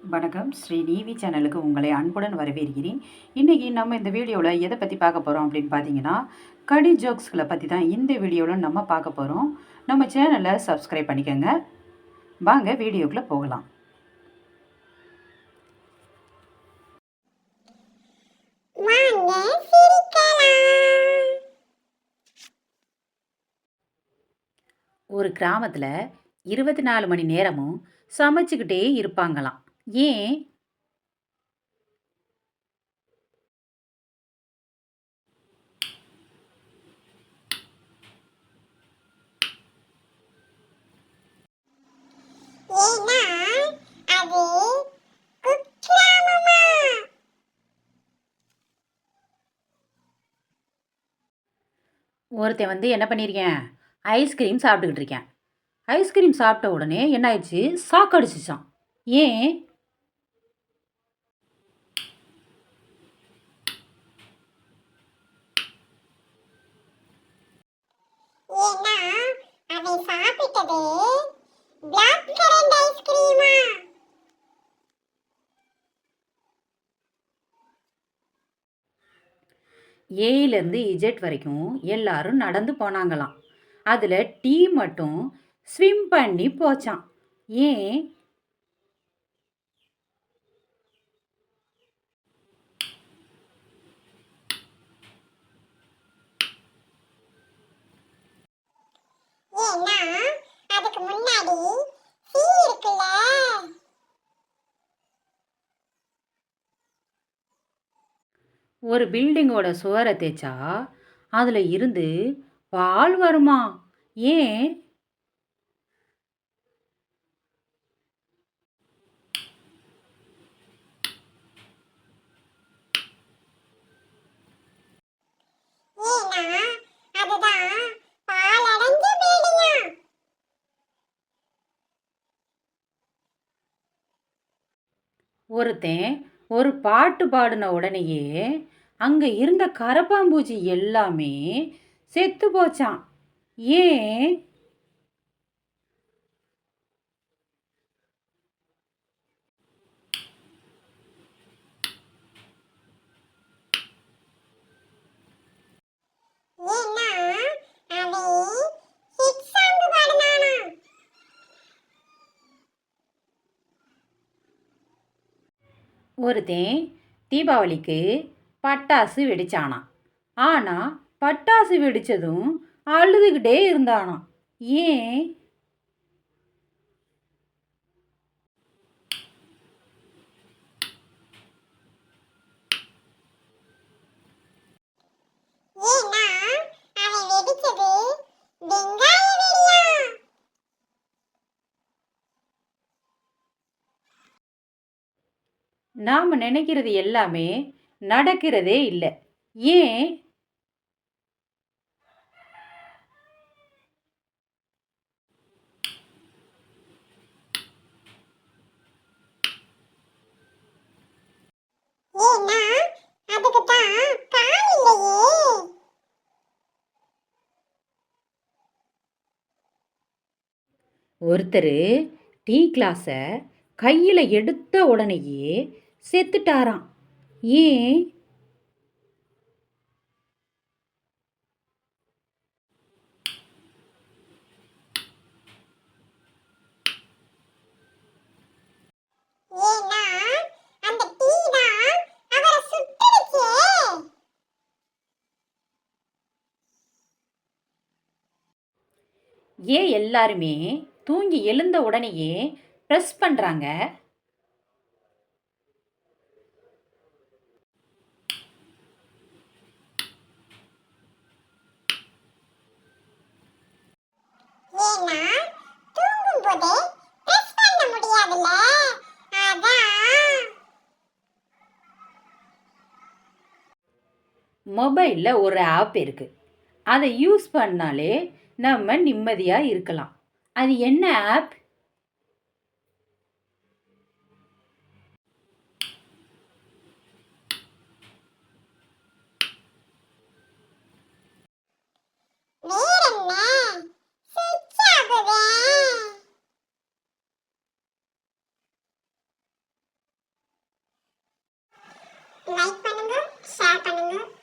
வணக்கம். ஸ்ரீ நீவி சேனலுக்கு உங்களை அன்புடன் வரவேற்கிறேன். இன்றைக்கி நம்ம இந்த வீடியோவில் எதை பற்றி பார்க்க போகிறோம் அப்படின்னு பார்த்தீங்கன்னா, கடி ஜோக்ஸ்களை பற்றி தான் இந்த வீடியோவில் நம்ம பார்க்க போகிறோம். நம்ம சேனலை சப்ஸ்கிரைப் பண்ணிக்கோங்க. வாங்க வீடியோக்குள்ளே போகலாம். ஒரு கிராமத்தில் 24 மணி நேரமும் சமைச்சுக்கிட்டே இருப்பாங்களாம். ஏன்? ஒருத்தன் என்ன பண்ணியிருக்கேன், ஐஸ்கிரீம் சாப்பிட்டுக்கிட்டு இருக்கேன். ஐஸ்கிரீம் சாப்பிட்ட உடனே என்ன ஆயிடுச்சு, சாக்கடிச்சிச்சான். ஏன்? ஏயிலேருந்து இஜெட் வரைக்கும் எல்லாரும் நடந்து போனாங்களாம். அதில் டீ மட்டும் ஸ்விம் பண்ணி போச்சான். ஏன்? ஒரு பில்டிங்கோட சுவரை தேய்ச்சா அதில் இருந்து பால் வருமா? ஏன்? ஒருத்தன் ஒரு பாட்டு பாடின உடனேயே அங்கே இருந்த கரப்பாம்பூச்சி எல்லாமே செத்து போச்சான். ஏன்? ஒருத்தன் தீபாவளிக்கு பட்டாசு வெடிச்சானாம். ஆனால் பட்டாசு வெடித்ததும் அழுதுகிட்டே இருந்தானாம். ஏன்? நாம் நினைக்கிறது எல்லாமே நடக்கிறதே இல்லை. ஏன்? ஒருத்தர் டீ கிளாஸை கையில் எடுத்த உடனேயே செத்துட்டாராம். ஏன்? ஏன் எல்லாருமே தூங்கி எழுந்த உடனேயே ப்ரெஸ் பண்ணுறாங்க? மொபைலில் ஒரு ஆப் இருக்குது. அதை யூஸ் பண்ணாலே நம்ம நிம்மதியாக இருக்கலாம். அது என்ன ஆப்? பண்ணுங்கள்.